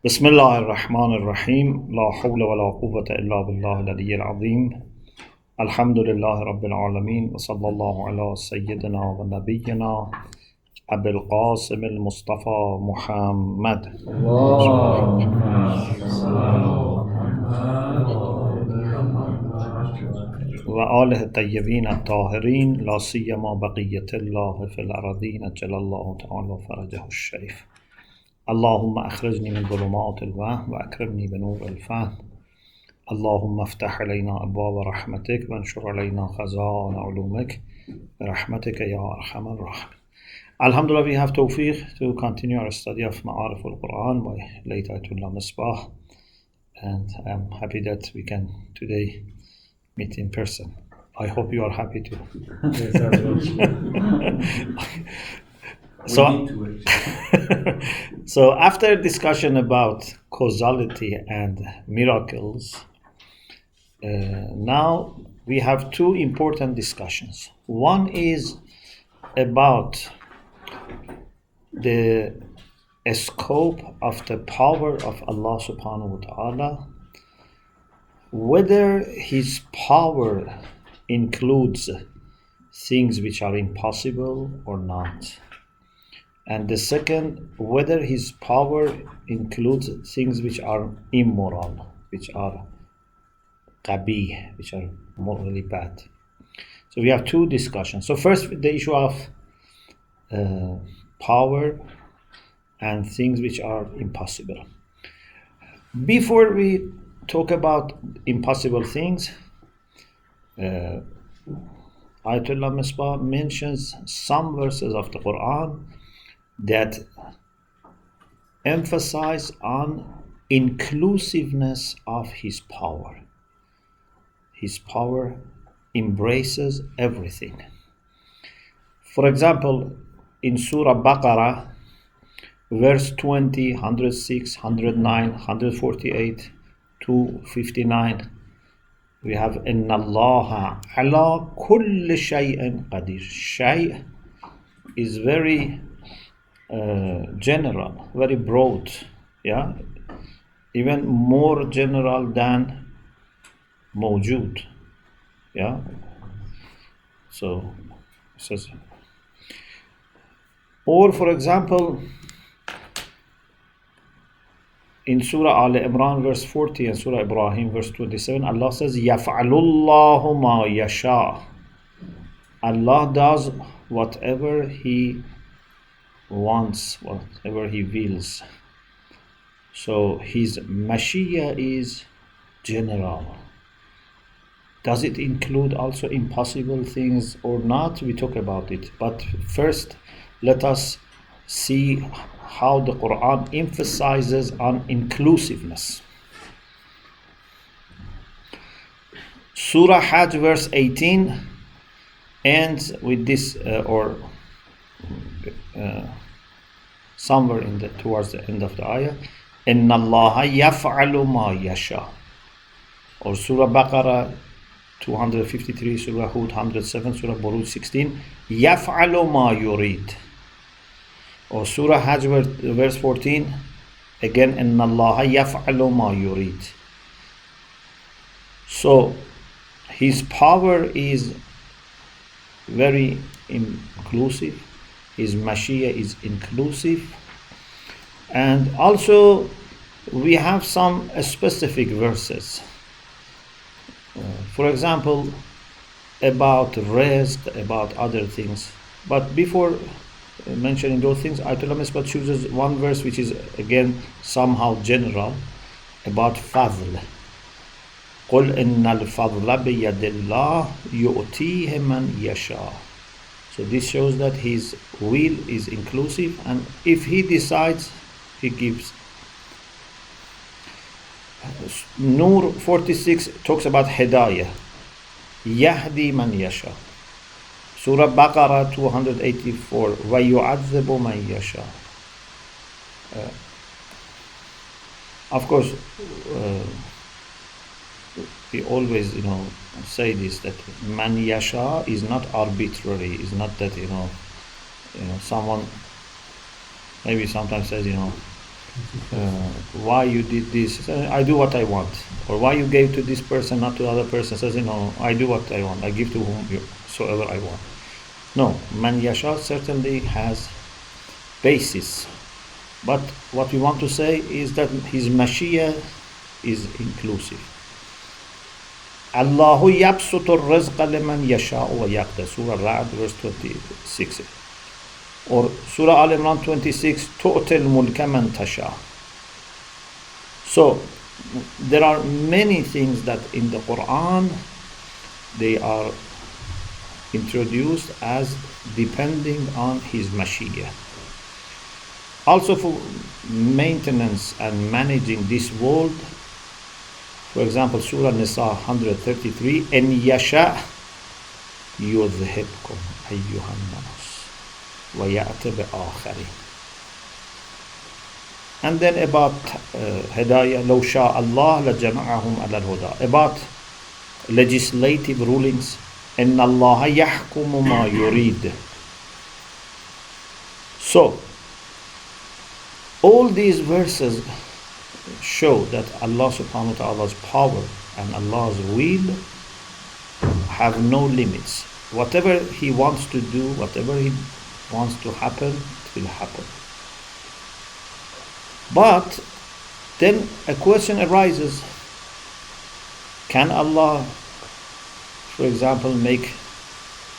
بسم الله الرحمن الرحيم لا حول ولا قوة إلا بالله العلي العظيم الحمد لله رب العالمين وصلى الله على سيدنا ونبينا أبي القاسم المصطفى محمد وآله الطيبين الطاهرين لا سيما بقية الله في الأرضين أجل الله تعالى فرجه الشريف اللهم أخرجني من ظلمات الوهم وأكرمني بنور الفهم اللهم افتح علينا أبواب رحمتك وانشر علينا خزائن علومك برحمتك يا أرحم الراحمين. Alhamdulillah, we have tawfiq to continue our study of Ma'arif al-Qur'an by late Ayat Misbah, and I'm happy that we can today meet in person. I hope you are happy too. So after discussion about causality and miracles, now we have two important discussions. One is about the scope of the power of Allah subhanahu wa ta'ala, whether his power includes things which are impossible or not. And the second, whether his power includes things which are immoral, which are qabih, which are morally bad. So we have two discussions. So first, the issue of power and things which are impossible. Before we talk about impossible things, Ayat Misbah mentions some verses of the Qur'an that emphasize on inclusiveness of his power. His power embraces everything. For example, in Surah Baqarah, verse 20, 106, 109, 148, 259, we have Inna Allah ala kulli shay'in qadir. Shay' is very general, very broad, yeah, even more general than mawjood, yeah. So it says, or for example, in Surah Al-Imran verse 40 and Surah Ibrahim verse 27, Allah says, Yaf'alullahu ma yasha. Allah does whatever He wants, whatever He wills. So His Mashiach is general. Does it include also impossible things or not? We talk about it. But first, let us see how the Quran emphasizes on inclusiveness. Surah Hajj verse 18 ends with this, somewhere towards the end of the ayah, Inna Allah yaf'alu ma yasha. Or Surah Baqarah 253, Surah Hud 107, Surah Buruj 16, yaf'alu ma yurid. Or Surah Hajj verse 14, again, Inna Allah yaf'alu ma yurid. So his power is very inclusive. His Mashiach is inclusive. And also we have some specific verses. For example, about rizq, about other things. But before mentioning those things, Ayatollah Misbah chooses one verse which is again somehow general, about fadl. قُلْ إِنَّ الْفَضْلَ بِيَدِ اللَّهِ يُؤْتِيهِ مَنْ يَشَاءُ. So this shows that his will is inclusive, and if he decides, he gives. Nur 46 talks about hidayah. Yahdi man yasha. Surah Baqarah 284. وَيُعَذِّبُ مَن يَشَاءُ. Of course, we always, say this, that man yasha is not arbitrary. It's not that, someone maybe sometimes says, why you did this? He says, I do what I want. Or why you gave to this person, not to other person? He says, I do what I want. I give to whomsoever I want. No, man yasha certainly has basis. But what we want to say is that his Mashiach is inclusive. Allahu yabsutu rizqa liman yasha'u wa yaqdir. Surah Ra'd verse 26. Or Surah Al Imran 26, tu'til mulka man tasha. So there are many things that in the Quran they are introduced as depending on his Mashiach. Also for maintenance and managing this world, for example, Surah Nisa 133, En yasha yudhibkum ayyuhan nas wa ya'ti bi akharin. And then about Hidayah, law sha Allah la jama'ahum ala al-huda. About legislative rulings, إن الله يحكم ما يريد. So all these verses show that Allah subhanahu wa ta'ala's power and Allah's will have no limits. Whatever He wants to do, whatever He wants to happen, it will happen. But then a question arises, can Allah, for example, make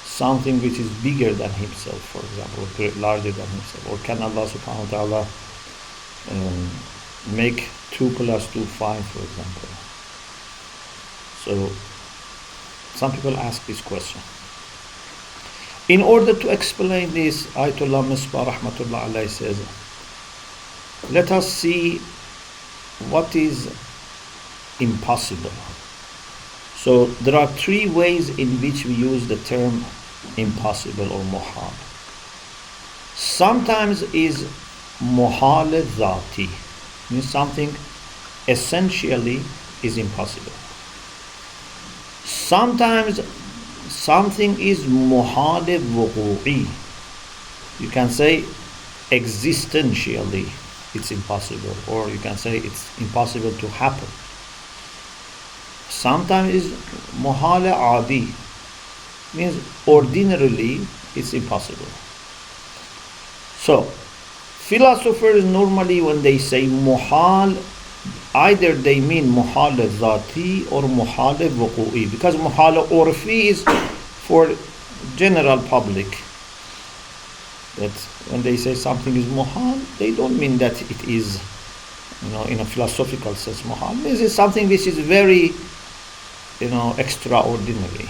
something which is bigger than himself, for example, or larger than himself? Or can Allah subhanahu wa ta'ala make 2 plus 2 5, for example? So some people ask this question. In order to explain this, Ayat Misbah rahmatullah alayhi says, let us see what is impossible. So there are 3 ways in which we use the term impossible or muhal. Sometimes is muhal dhati, means something essentially is impossible. Sometimes something is muhal wuqu'i. You can say existentially it's impossible, or you can say it's impossible to happen. Sometimes is muhal adi, means ordinarily it's impossible. So philosophers normally when they say muhal, either they mean muhal dhati or muhal wuqu'i, because muhal urfi is for general public. That when they say something is muhal, they don't mean that it is, in a philosophical sense muhal. This is something which is very, extraordinary.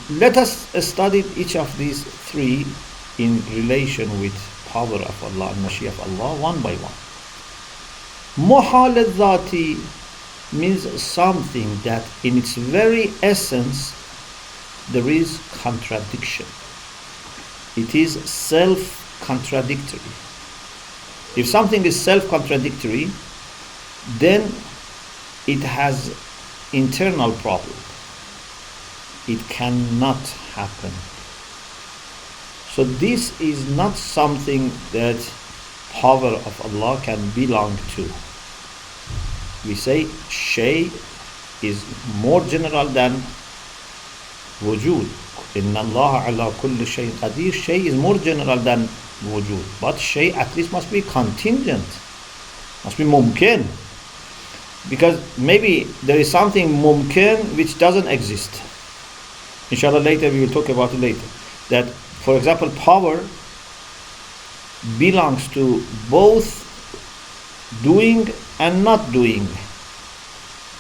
Let us study each of these 3 in relation with power of Allah and Mashiach of Allah one by one. Muhal al-dhati means something that in its very essence there is contradiction. It is self-contradictory. If something is self-contradictory, then it has internal problem. It cannot happen. So this is not something that power of Allah can belong to. We say shay is more general than wujud. Inna Allah ala kulli shay qadir. Shay is more general than wujud. But shay at least must be contingent. Must be mumkin. Because maybe there is something mumkin which doesn't exist. Inshallah later we will talk about it later. That, for example, power belongs to both doing and not doing.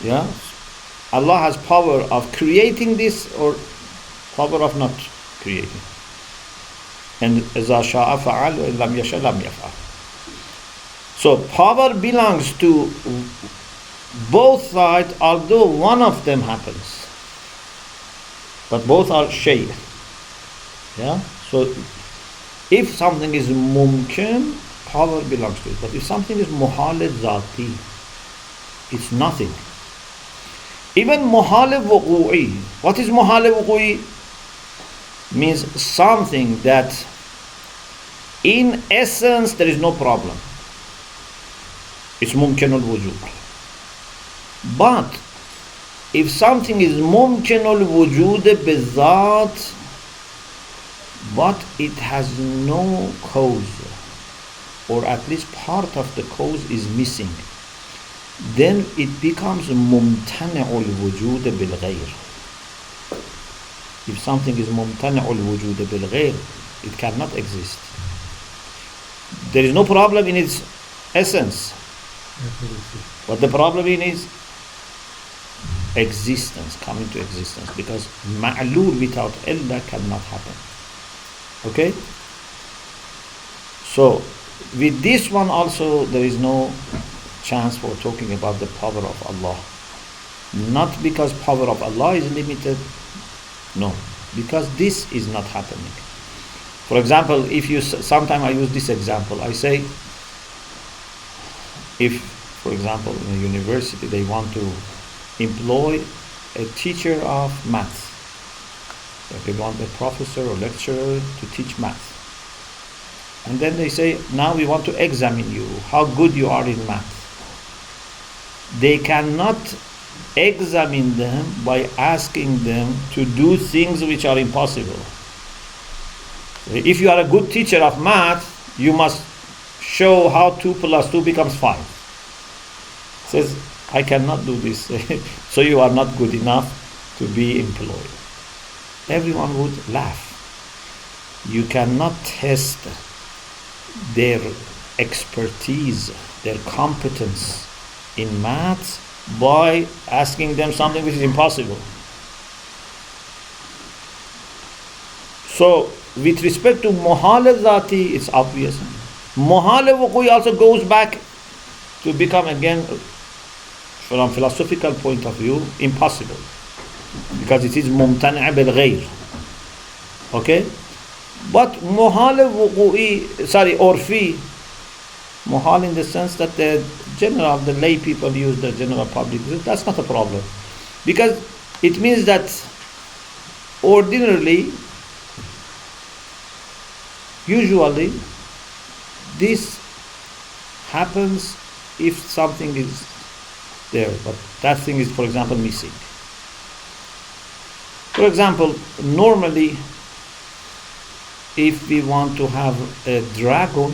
Yeah, Allah has power of creating this or power of not creating. And إذا شاء فعل وإن لم يشاء لم يفعل. So power belongs to both sides, although one of them happens, but both are shay. Yeah. So if something is mumkin, power belongs to it. But if something is muhal dhati, it's nothing. Even muhal wuqu'i. What is muhal wuqu'i? means something that in essence there is no problem. It's mumkin al-wujud. But if something is mumkin al-wujud bizat, but it has no cause, or at least part of the cause is missing, then it becomes mumtani al-wujud bil-ghayr. If something is mumtani al-wujud bil-ghayr, it cannot exist. There is no problem in its essence. What the problem is existence, coming to existence, because ma'lul without illa cannot happen. Okay? So with this one also there is no chance for talking about the power of Allah. Not because power of Allah is limited, no, because this is not happening. For example, if you, sometimes I use this example, I say, if, for example, in a university they want to employ a teacher of math, if they want a professor or lecturer to teach math, and then they say, now we want to examine you, how good you are in math. They cannot examine them by asking them to do things which are impossible. If you are a good teacher of math, you must show how 2 plus 2 becomes 5. Says, I cannot do this. So you are not good enough to be employed. Everyone would laugh. You cannot test their expertise, their competence in math by asking them something which is impossible. So with respect to muhal al-dhati, it's obvious. Muhal al-wuqui also goes back to become again, from philosophical point of view, impossible, because it is mumtani' bil-ghayr. Okay? But muhal al-wuqui, urfi, muhal in the sense that the lay people use, the general public, that's not a problem, because it means that ordinarily, usually, this happens if something is there, but that thing is, for example, missing. For example, normally, if we want to have a dragon,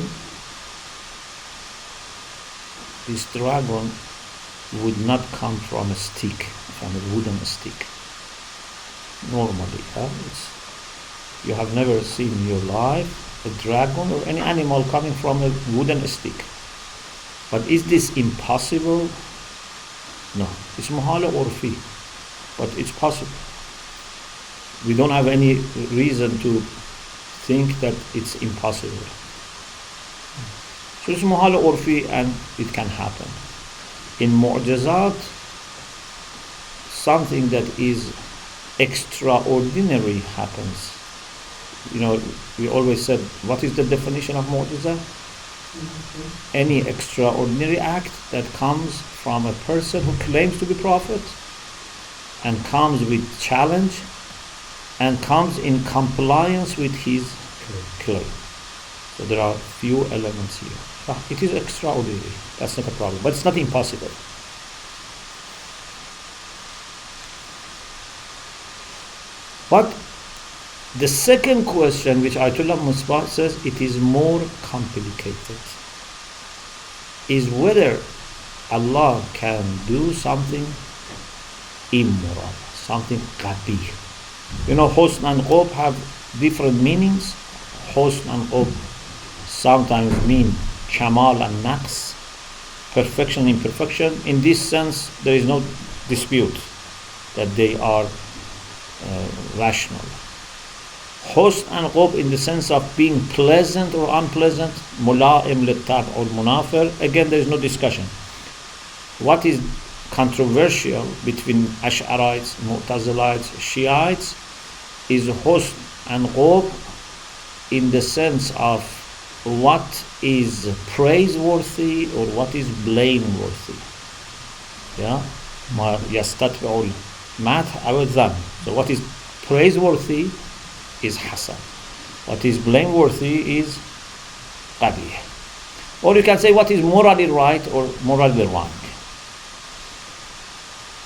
this dragon would not come from a stick, from a wooden stick. Normally, you have never seen in your life a dragon or any animal coming from a wooden stick. But is this impossible? No. It's muhala urfi, but it's possible. We don't have any reason to think that it's impossible. So it's muhala urfi and it can happen. In mu'jizat, something that is extraordinary happens. You know, we always said, what is the definition of mu'jiza? Any extraordinary act that comes from a person who claims to be prophet and comes with challenge and comes in compliance with his claim. So there are few elements here. It is extraordinary, that's not a problem, but it's not impossible. But the second question, which Ayat Misbah says, it is more complicated, is whether Allah can do something immoral, something qabih. You know, husn and qub have different meanings. Husn and qub sometimes mean kamal and naqs, perfection, imperfection. In this sense, there is no dispute that they are rational. Husn and qub in the sense of being pleasant or unpleasant, mula'im lit-tab' or munafir, again there is no discussion. What is controversial between Ash'arites, Mu'tazilites, Shiites is husn and qub in the sense of what is praiseworthy or what is blameworthy. Yeah? Ma yastatbi'ul math aw dhann. So what is praiseworthy is hasan. What is blameworthy is qabih. Or you can say what is morally right or morally wrong.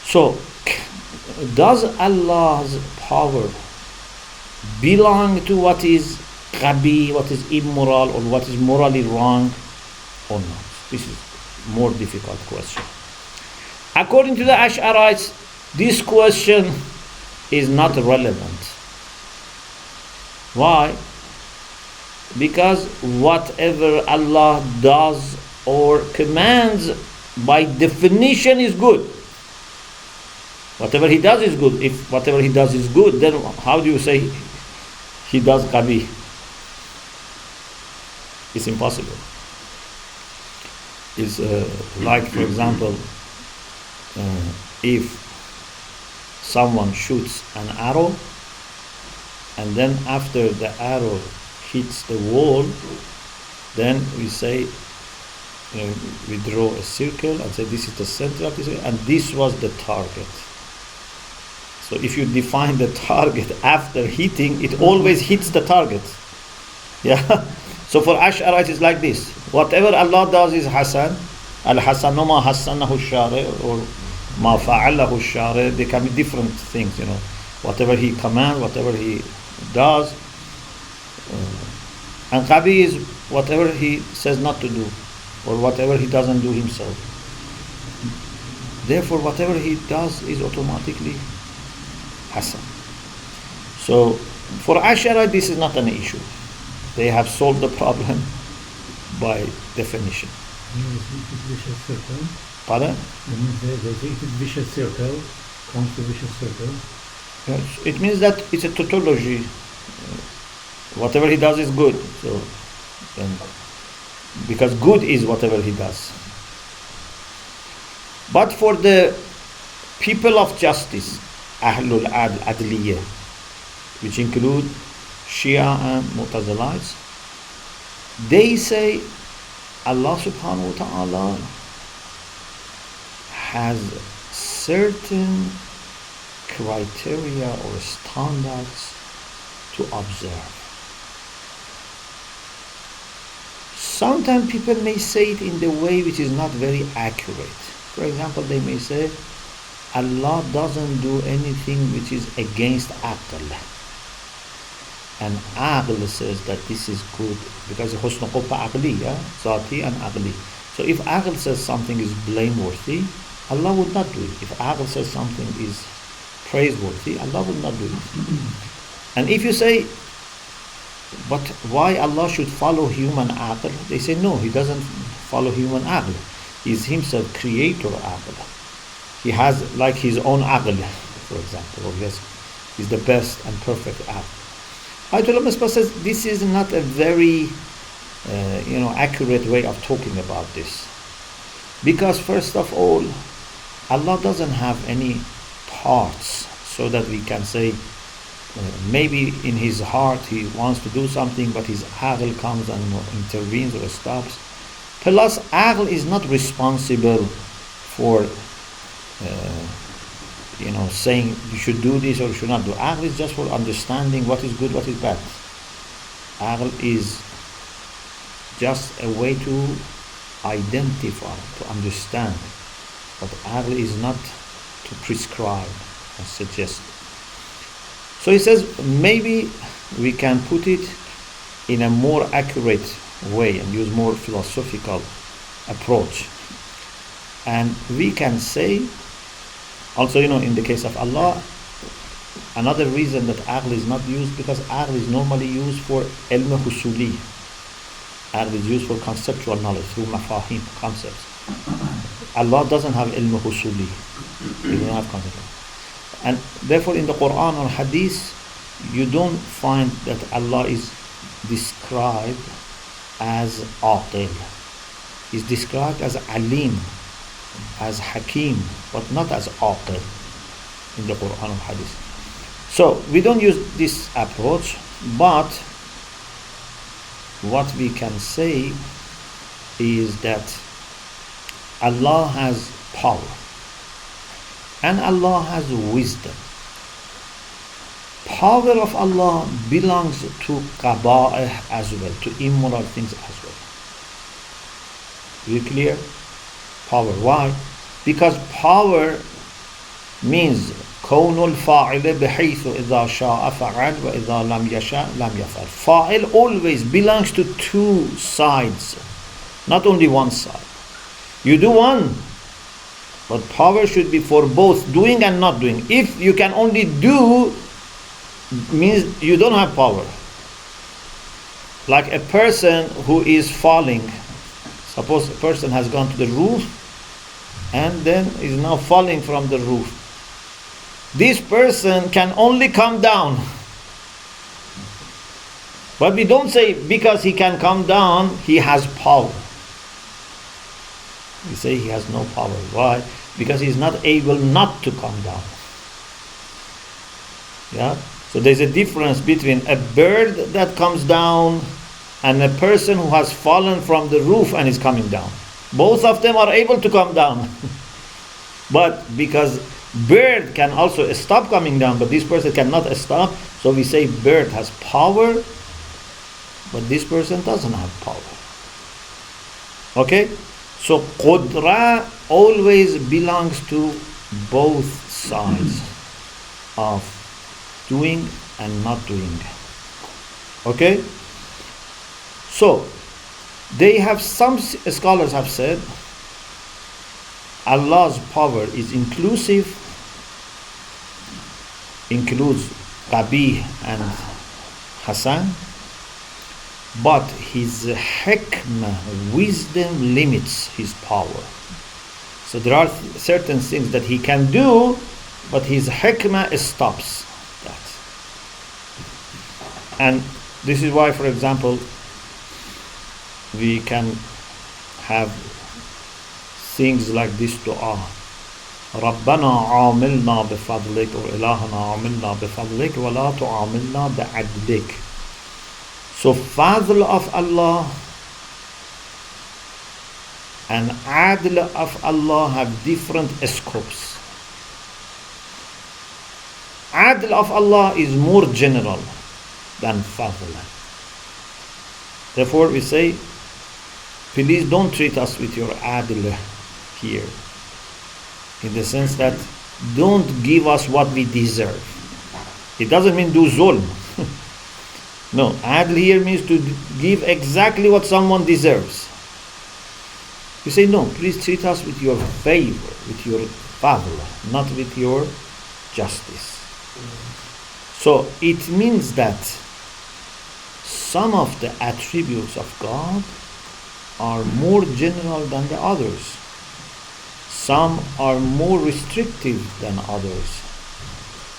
So, does Allah's power belong to what is qabih, what is immoral, or what is morally wrong, or not? This is more difficult question. According to the Ash'arites, this question is not relevant. Why? Because whatever Allah does or commands by definition is good. Whatever He does is good. If whatever He does is good, then how do you say He does qabih? It's impossible. It's like, for example, if someone shoots an arrow and then after the arrow hits the wall, then we say, we draw a circle and say this is the center of this, and this was the target. So if you define the target after hitting, it always hits the target. Yeah. So for Ash'arites it's like this. Whatever Allah does is hasan. Al-hasanu ma hasanahu shari or ma fa'alahu shari. They can be different things, Whatever He commands, whatever He does. And qabih is whatever He says not to do, or whatever He doesn't do Himself. Therefore, whatever He does is automatically hasan. So, for Ash'ari, this is not an issue. They have solved the problem by definition. Vicious circle. Pardon? They say it is vicious circle, comes to vicious circle. Yes, it means that it's a tautology. Whatever He does is good. So, then, because good is whatever He does. But for the people of justice, Ahlul Adliyah, which include Shia and Mu'tazilites, they say Allah subhanahu wa ta'ala has certain criteria or standards to observe. Sometimes people may say it in the way which is not very accurate. For example, they may say Allah doesn't do anything which is against aql. And aql says that this is good because husn qubba aqli, zati and aqli. So if aql says something is blameworthy, Allah would not do it. If aql says something is praiseworthy, Allah would not do it. And if you say, but why Allah should follow human aql? They say no, He doesn't follow human aql. He is Himself creator aql. He has like His own aql, for example, or He's the best and perfect aql. Ayat Misbah says this is not a very accurate way of talking about this, because first of all, Allah doesn't have any parts so that we can say maybe in His heart He wants to do something, but His aql comes and intervenes or stops. Plus, aql is not responsible for saying you should do this or you should not do. Aql is just for understanding what is good, what is bad. Aql is just a way to identify, to understand. But aql is not to prescribe or suggest. So he says maybe we can put it in a more accurate way and use more philosophical approach. And we can say also, in the case of Allah, another reason that aql is not used, because aql is normally used for ilm husuli. Aql is used for conceptual knowledge, through mafahim, concepts. Allah doesn't have ilm husuli. He doesn't have concepts. And therefore in the Qur'an or Hadith, you don't find that Allah is described as aqil. He's described as alim, as hakim, but not as aqil in the Quran or Hadith. So we don't use this approach, but what we can say is that Allah has power and Allah has wisdom. power of Allah belongs to qaba'ih as well, to immoral things as well. Is it clear? Power. Why? Because power means كون الفاعل بحيث إذا شاء فعل وإذا لم يشاء لم يفعل. Fa'il always belongs to two sides, not only one side. You do one, but power should be for both doing and not doing. If you can only do, means you don't have power. Like a person who is falling. Suppose a person has gone to the roof and then is now falling from the roof. This person can only come down. But we don't say because he can come down, he has power. We say he has no power. Why? Because he is not able not to come down. Yeah? So there's a difference between a bird that comes down and a person who has fallen from the roof and is coming down. Both of them are able to come down. But because bird can also stop coming down, but this person cannot stop, so we say bird has power, but this person doesn't have power. Okay? So qudra always belongs to both sides of doing and not doing. Okay? So they have, some scholars have said Allah's power is inclusive, includes Qabih and Hasan, but his hikmah, wisdom, limits his power. So there are certain things that he can do, but his hikmah stops that. And this is why, for example, we can have things like this dua. ربنا عاملنا بفضلك or إلهنا عاملنا بفضلك ولا تعاملنا بعدلك. So fadl of Allah and adl of Allah have different scopes. Adl of Allah is more general than fadl. Therefore we say, please don't treat us with your adl here, in the sense that don't give us what we deserve. It doesn't mean do zulm. No, adl here means to give exactly what someone deserves. You say, no, please treat us with your favor, with your fadl, not with your justice. So it means that some of the attributes of God are more general than the others. Some are more restrictive than others.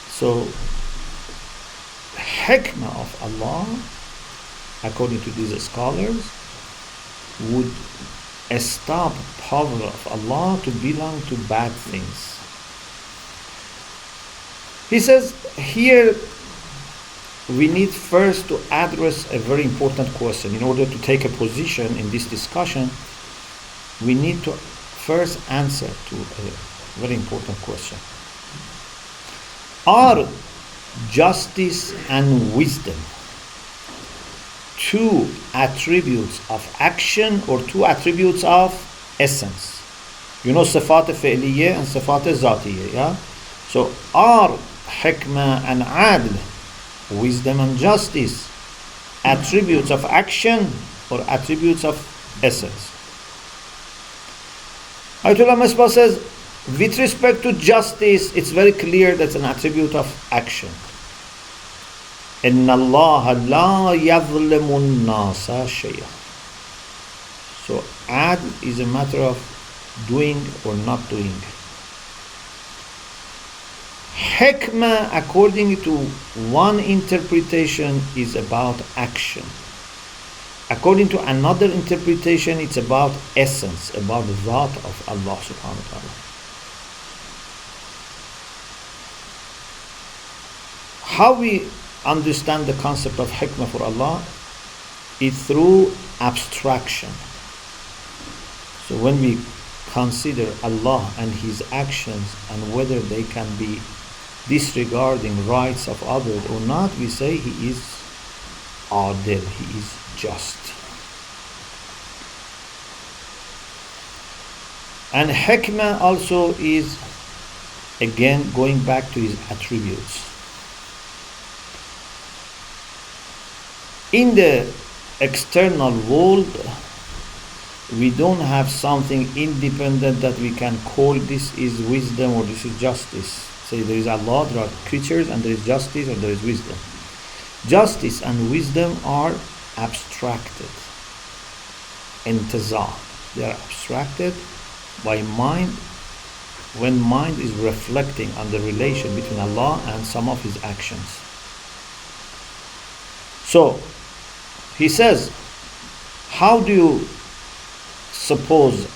So hikmah of Allah, according to these scholars, would stop power of Allah to belong to bad things. He says here we need first to address a very important question. In order to take a position in this discussion, we need to first answer to a very important question. Are justice and wisdom two attributes of action or two attributes of essence? You know, sifat fi'liyya and sifat zatiyya, yeah? So are hikmah and adl, wisdom and justice, attributes of action or attributes of essence? Ayat Misbah says, with respect to justice, it's very clear that's an attribute of action. إِنَّ اللَّهَ لَا يَظْلِمُ النَّاسَ شَيْئًا. So adl is a matter of doing or not doing. Hikmah, according to one interpretation, is about action. According to another interpretation, it's about essence, about the Dhat of Allah subhanahu wa ta'ala. How we understand the concept of hikmah for Allah is through abstraction. So when we consider Allah and His actions and whether they can be disregarding rights of others or not, we say he is adil, he is just. And hikmah also is, again, going back to his attributes. In the external world, we don't have something independent that we can call this is wisdom or this is justice. Say there is Allah, there are creatures, and there is justice or there is wisdom. Justice and wisdom are abstracted. Intizah. They are abstracted by mind when mind is reflecting on the relation between Allah and some of his actions. So, he says, how do you suppose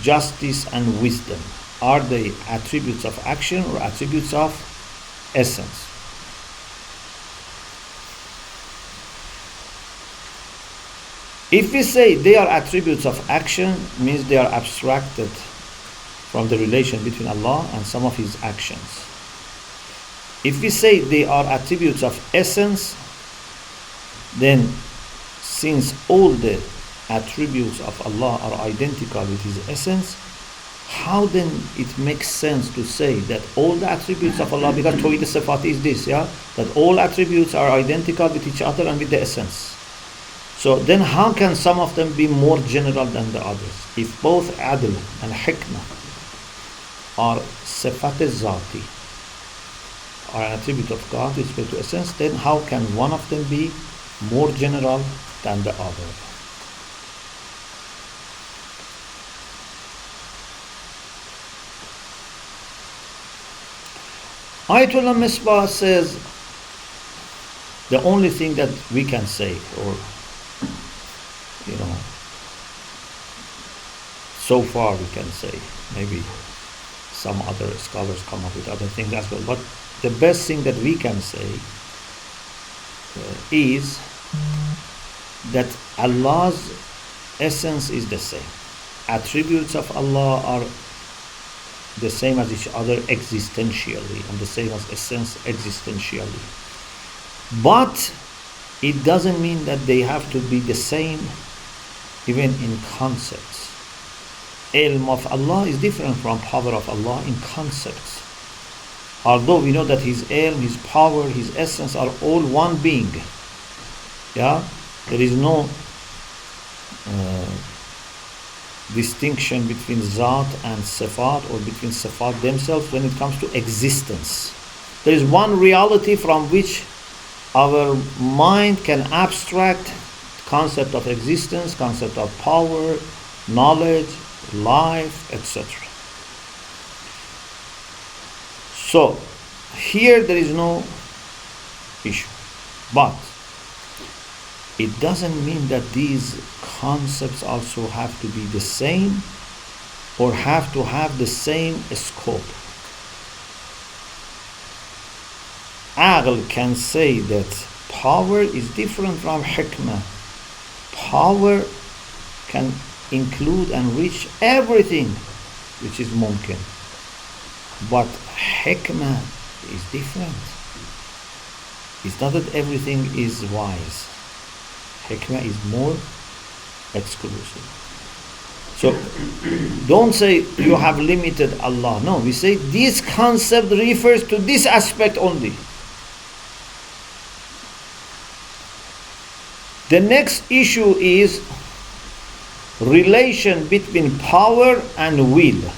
justice and wisdom? Are they attributes of action or attributes of essence? If we say they are attributes of action, means they are abstracted from the relation between Allah and some of his actions. If we say they are attributes of essence, then since all the attributes of Allah are identical with his essence, how then it makes sense to say that all the attributes of Allah, because Tawhid al-Sifat is this, that all attributes are identical with each other and with the essence. So then how can some of them be more general than the others? If both adl and hikmah are sifat al-Zati, are an attribute of God with respect to essence, then how can one of them be more general than the other? Ayat Misbah says the only thing that we can say, or so far we can say, maybe some other scholars come up with other things as well, but the best thing that we can say is that Allah's essence is the same. Attributes of Allah are the same as each other existentially, and the same as essence existentially. But it doesn't mean that they have to be the same even in concepts. Ilm of Allah is different from power of Allah in concepts. Although we know that his ilm, his power, his essence are all one being. There is no distinction between Zat and Sifat, or between Sifat themselves when it comes to existence. There is one reality from which our mind can abstract concept of existence, concept of power, knowledge, life, etc. So here there is no issue, but it doesn't mean that these concepts also have to be the same or have to have the same scope. Aql can say that power is different from hikmah. Power can include and reach everything which is mumkin. But hikmah is different. It's not that everything is wise. Hikmah is more exclusive. So don't say you have limited Allah. No, we say this concept refers to this aspect only. The next issue is relation between power and will.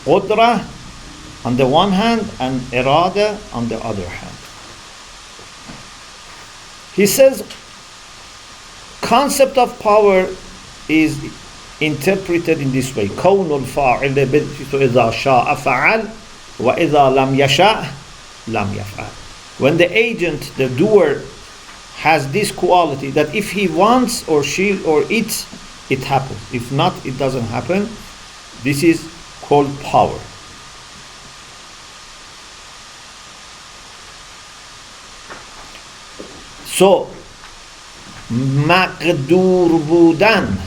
Qudra on the one hand and irada on the other hand. He says concept of power is interpreted in this way: كون الفاعل إذا شاء فعل وإذا لم يشاء لم يفعل. When the agent, the doer, has this quality that if he wants or she or it happens. If not, it doesn't happen. This is called power. So مقدور بودن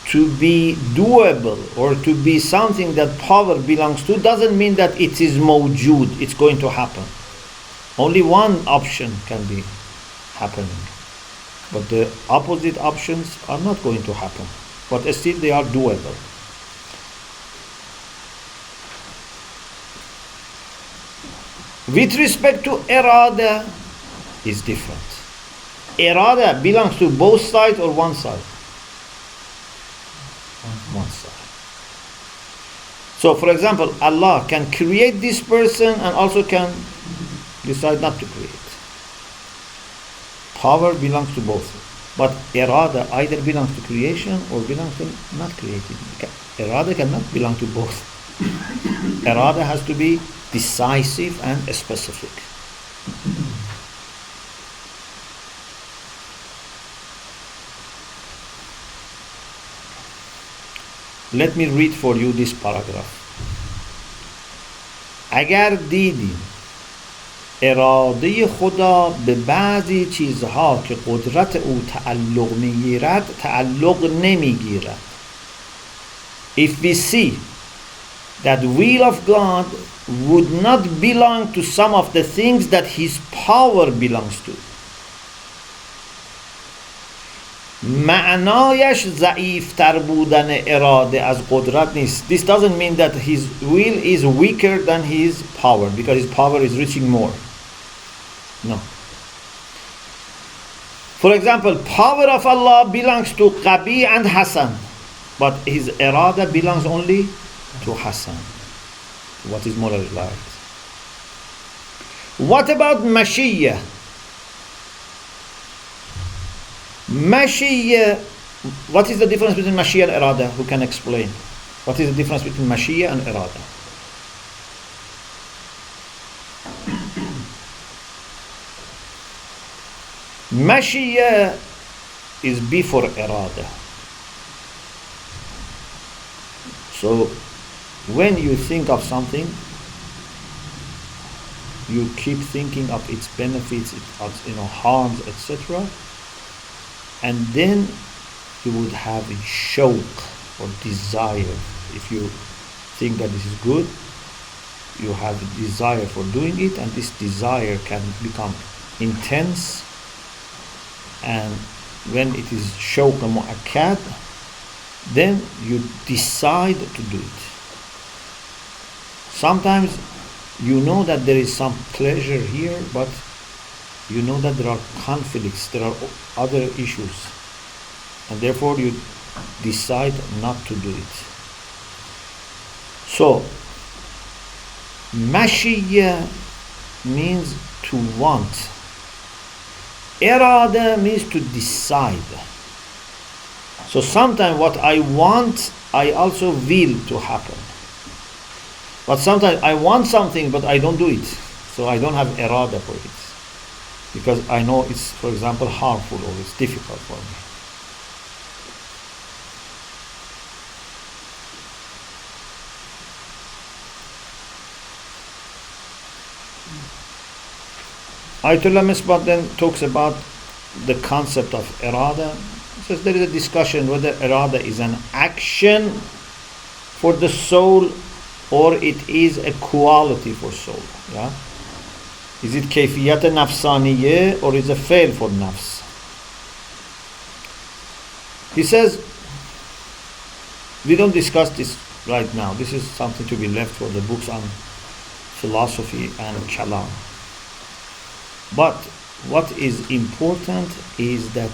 to be doable or to be something that power belongs to doesn't mean that it is mawjood, it's going to happen. Only one option can be happening, but the opposite options are not going to happen, but still they are doable. With respect to irada, is different. Irada belongs to both sides or one side? One side. So for example, Allah can create this person and also can decide not to create. Power belongs to both. But irada either belongs to creation or belongs to not creating. Irada cannot belong to both. Irada has to be decisive and specific. Let me read for you this paragraph. اگر دیدیم اراده خدا به بعضی چیزها که قدرت او تعلق میگیرد تعلق نمیگیرد. If we see that will of God would not belong to some of the things that his power belongs to, معنایش ضعیفتر بودن اراده از قدرت نیست. This doesn't mean that his will is weaker than his power because his power is reaching more. No. For example, power of Allah belongs to Qabi and Hasan, but his irada belongs only to Hasan. What is more right? What about Mashiach? Mashiach, what is the difference between Mashiach and Irada? Who can explain? What is the difference between Mashiach and Irada? Mashiach is before Irada. So when you think of something, you keep thinking of its benefits, its harms, etc. And then you would have a shauq or desire. If you think that this is good, you have a desire for doing it, and this desire can become intense. And when it is shauq mu'akkad, then you decide to do it. Sometimes you know that there is some pleasure here, but you know that there are conflicts, there are other issues, and therefore you decide not to do it. So, Mashiach means to want. Irada means to decide. So sometimes what I want, I also will to happen. But sometimes I want something, but I don't do it. So I don't have irada for it. Because I know it's, for example, harmful or it's difficult for me. Ayat Misbah then talks about the concept of irada. It says there is a discussion whether irada is an action for the soul or it is a quality for soul. Yeah? Is it kayfiyat nafsaniyeh or is it fail for nafs? He says, we don't discuss this right now. This is something to be left for the books on philosophy and kalam. But what is important is that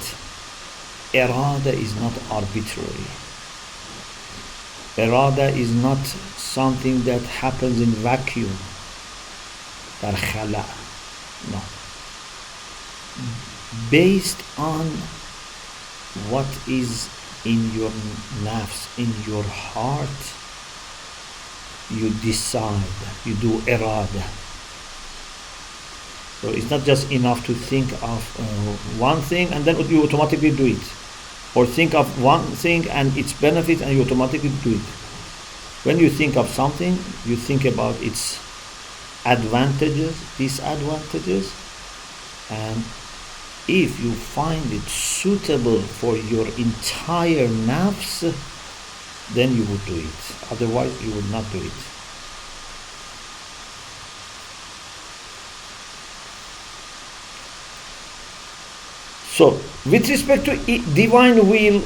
irada is not arbitrary. Irada is not something that happens in vacuum. Dar khala. No. Based on what is in your nafs, in your heart, you decide, you do irada. So it's not just enough to think of one thing and then you automatically do it. Or think of one thing and its benefits and you automatically do it. When you think of something, you think about its advantages, disadvantages, and if you find it suitable for your entire nafs, then you would do it. Otherwise, you would not do it. So, with respect to divine will,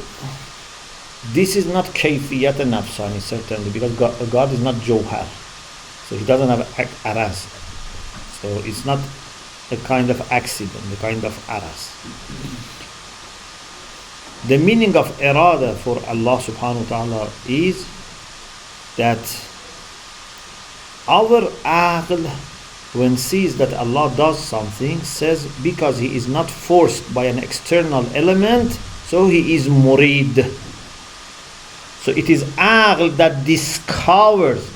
this is not kayfiyat nafsani, certainly, because God is not Johar. So he doesn't have aras. So it's not a kind of accident, a kind of aras. The meaning of irada for Allah subhanahu wa ta'ala is that our aql, when sees that Allah does something, says because he is not forced by an external element, so he is murid. So it is aql that discovers.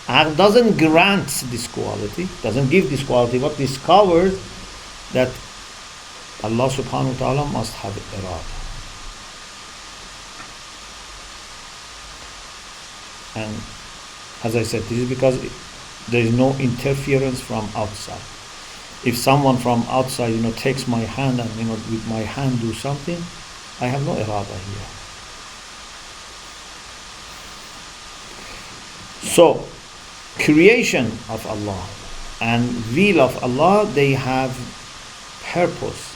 Aql doesn't grant this quality, doesn't give this quality, but discovers that Allah subhanahu wa ta'ala must have irada. And as I said, this is because there is no interference from outside. If someone from outside, takes my hand and, with my hand do something, I have no irada here. So, creation of Allah and will of Allah, they have purpose.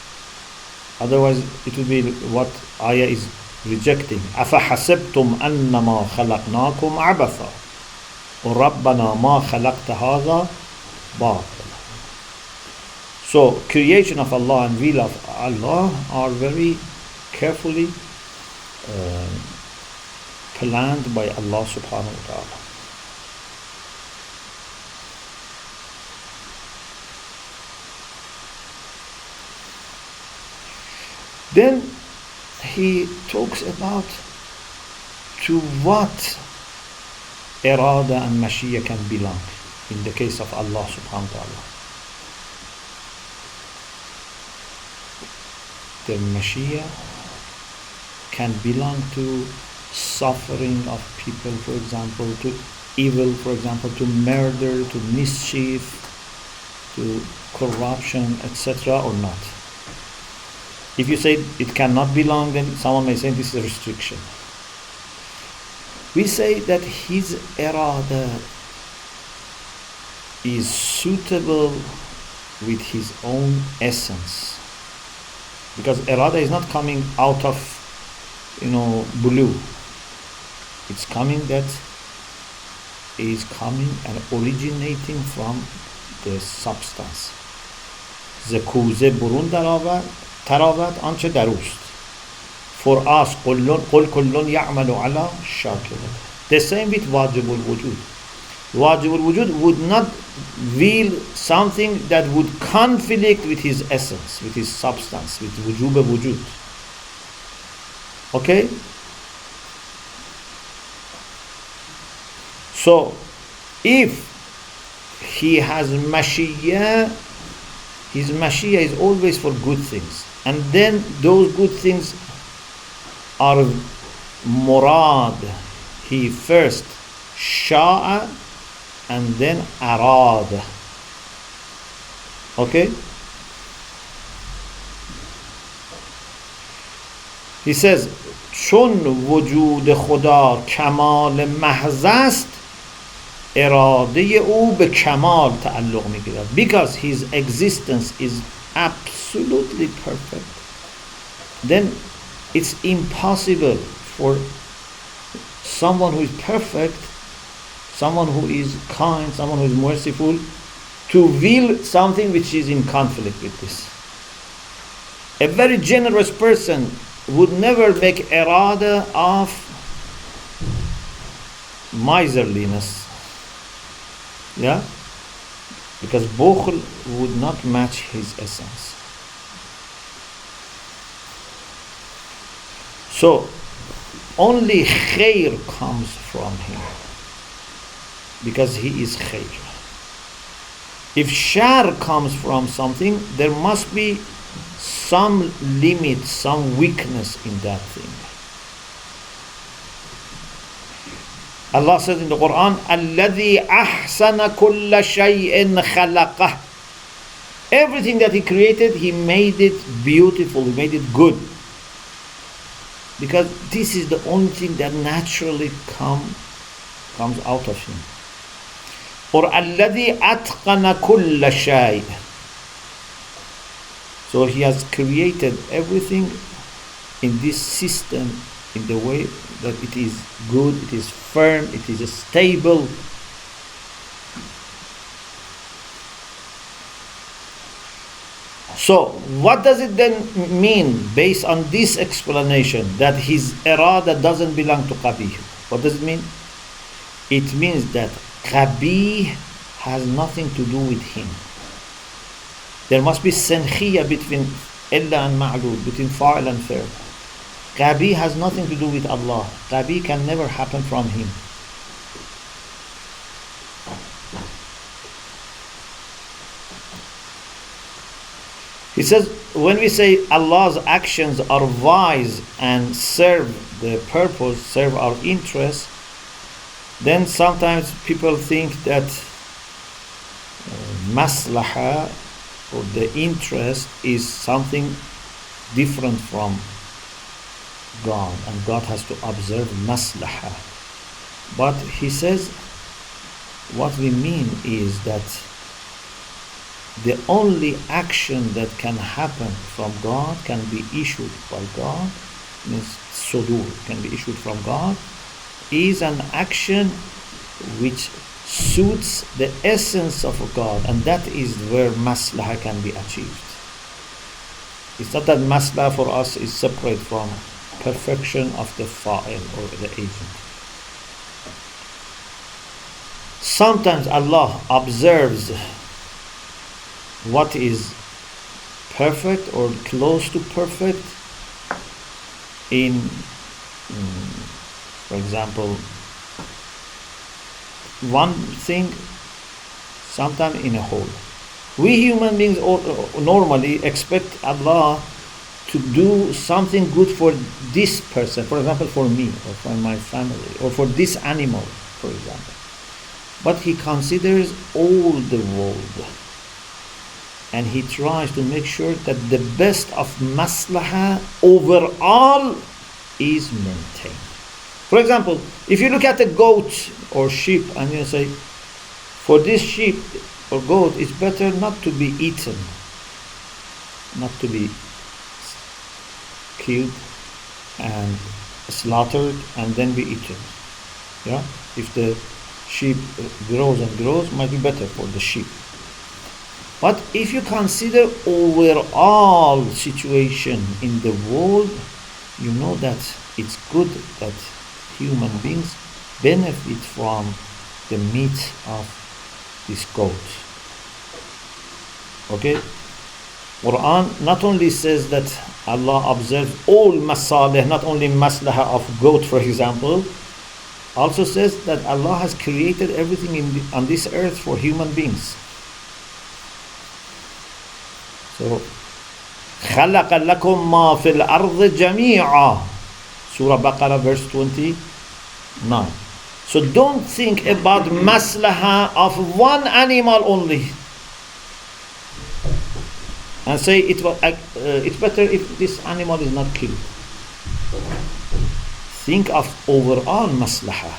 Otherwise, it would be what ayah is rejecting. أَفَحَسِبْتُمْ أَنَّمَا خَلَقْنَاكُمْ عَبَثًا وَرَبَّنَا مَا خَلَقْتَ هَذَا بَاطِلًا. So, creation of Allah and will of Allah are very carefully planned by Allah subhanahu wa ta'ala. Then he talks about to what irada and mashiyah can belong in the case of Allah subhanahu wa ta'ala. The mashiyah can belong to suffering of people, for example, to evil, for example, to murder, to mischief, to corruption, etc., or not. If you say it cannot belong, then someone may say this is a restriction. We say that his irada is suitable with his own essence. Because irada is not coming out of, blue. It's coming and originating from the substance. ز کوزه برون تراود آنچه در اوست. For us, قل كل يعمل على شاكلته. The same with واجب الوجود. واجب الوجود would not will something that would conflict with his essence, with his substance, with وجوب وجود. Okay? So, if he has mashiyah, his mashiyah is always for good things. And then those good things are murad. He first sha'a and then arad. Okay? He says, چون وجود خدا کمال محض است اراده او به کمال تعلق میگیرد. Because his existence is absolutely perfect, then it's impossible for someone who is perfect, someone who is kind, someone who is merciful, to will something which is in conflict with this. A very generous person would never make irada of miserliness. Yeah? Because bukhl would not match his essence. So, only khair comes from him. Because he is khair. If shar comes from something, there must be some limit, some weakness in that thing. Allah says in the Qur'an, الَّذِي أَحْسَنَ كُلَّ شَيْءٍ خَلَقَهُ. everything that he created, he made it beautiful, he made it good. Because this is the only thing that naturally comes out of him. Or الذي أتقن كل شيء. So he has created everything in this system in the way that it is good, it is firm, it is stable. So what does it then mean based on this explanation that his irada doesn't belong to qabih? What does it mean? It means that qabih has nothing to do with him. There must be sankhiyya between illa and ma'lul, between fa'il and fi'l. Qabih has nothing to do with Allah. Qabih can never happen from him. He says, when we say Allah's actions are wise and serve the purpose, serve our interest, then sometimes people think that maslaha or the interest is something different from God, and God has to observe maslaha. But he says, what we mean is that the only action that can happen from God, can be issued by God, means sudur, can be issued from God, is an action which suits the essence of God, and that is where maslaha can be achieved. It's not that maslaha for us is separate from perfection of the fa'il or the agent. Sometimes Allah observes what is perfect or close to perfect in, for example, one thing, sometimes in a whole. We human beings normally expect Allah to do something good for this person, for example, for me or for my family or for this animal, for example. But he considers all the world, and he tries to make sure that the best of maslaha overall is maintained. For example, if you look at a goat or sheep and you say, for this sheep or goat, it's better not to be eaten, not to be killed and slaughtered and then be eaten. Yeah? If the sheep grows and grows, might be better for the sheep. But if you consider overall situation in the world, you know that it's good that human beings benefit from the meat of this goat. Okay? Qur'an not only says that Allah observes all masalih, not only maslaha of goat, for example, also says that Allah has created everything on this earth for human beings. So, خَلَقَ لَكُم مَّا فِي الْأَرْضِ جَمِيعًا, Surah Baqarah verse 29. So don't think about maslaha of one animal only and say it's better if this animal is not killed. Think of overall maslaha.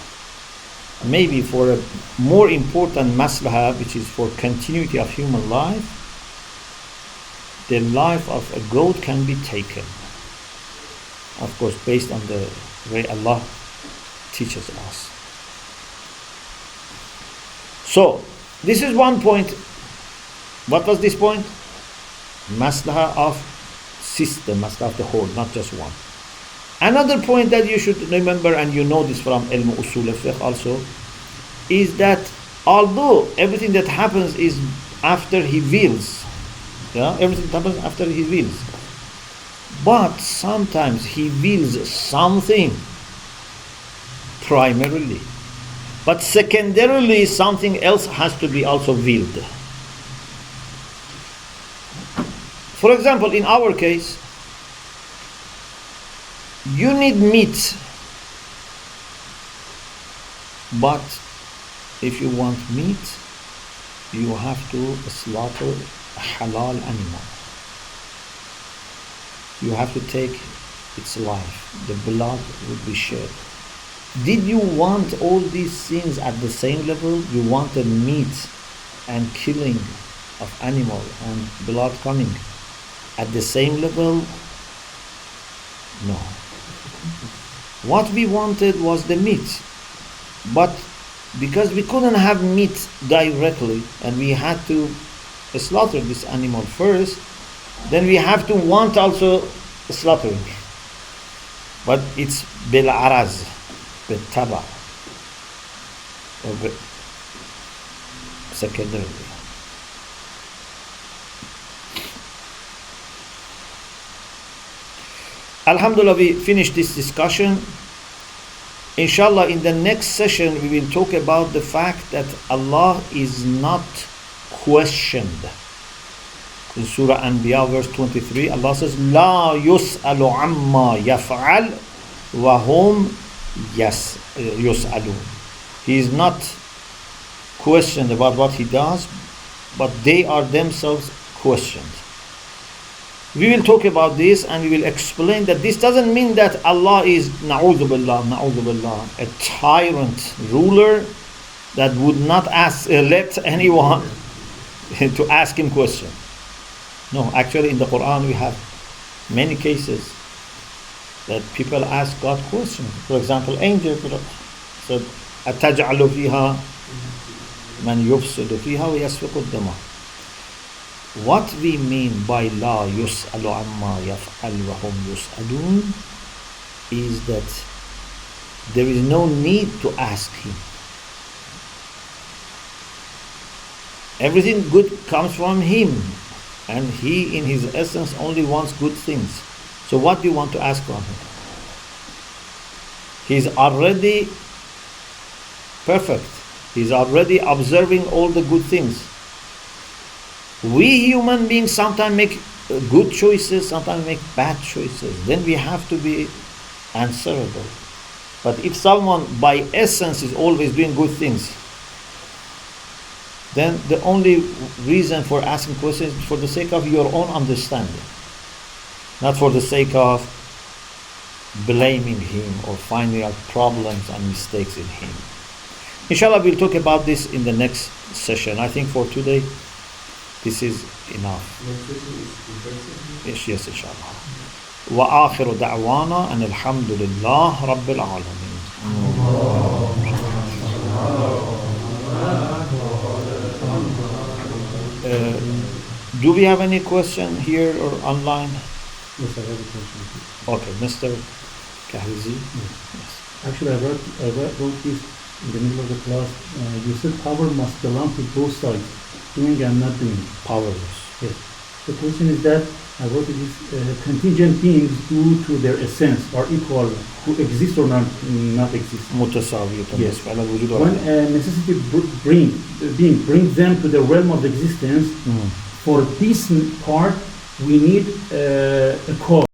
Maybe for a more important maslaha, which is for continuity of human life, the life of a goat can be taken. Of course, based on the way Allah teaches us. So, this is one point. What was this point? Maslaha of system, maslaha of the whole, not just one. Another point that you should remember, and you know this from ilm usul al-fiqh also, is that although everything that happens is after he wills, everything happens after he wills, but sometimes he wills something primarily, but secondarily something else has to be also willed. For example, in our case, you need meat, but if you want meat, you have to slaughter a halal animal. You have to take its life. The blood would be shed. Did you want all these things at the same level? You wanted meat and killing of animal and blood coming at the same level? No. What we wanted was the meat. But because we couldn't have meat directly and we had to slaughter this animal first, then we have to want also slaughtering. But it's bil araz, bil taba, or secondarily. Alhamdulillah, we finished this discussion. Inshallah, in the next session, we will talk about the fact that Allah is not questioned. In Surah Anbiya, verse 23, Allah says, "La yus'alu amma yaf'al wa hum yus'alun." He is not questioned about what he does, but they are themselves questioned. We will talk about this and we will explain that this doesn't mean that Allah is na'udhu billah, a tyrant ruler that would not let anyone to ask him questions. No, actually in the Qur'an we have many cases that people ask God questions. For example, angels said, "Ataj'alu fiha man yufsidu fiha wa yasfiku ad-dama." What we mean by la yus'alu amma yaf'al wa hum yus'alun is that there is no need to ask him. Everything good comes from him, and he in his essence only wants good things. So what do you want to ask from him? He's already perfect. He's already observing all the good things. We human beings sometimes make good choices, sometimes make bad choices. Then we have to be answerable. But if someone by essence is always doing good things, then the only reason for asking questions is for the sake of your own understanding, not for the sake of blaming him or finding out problems and mistakes in him. Inshallah, we'll talk about this in the next session. I think for today, this is enough. Yes, inshallah. وآخر دعوانا أن الحمد لله رب العالمين. Do we have any question here or online? Yes, I have a question. Okay, Mr. Kahrizi. Yes. Actually, I wrote this in the middle of the class. You said power must belong to both sides, doing and not doing. Powerless. Yes. The question is that I wrote this contingent beings due to their essence are equal, who exist or not exist. متساوية Yes. بالنسبة للوجود When والعدم. necessity brings them to the realm of existence, for this part we need a cause.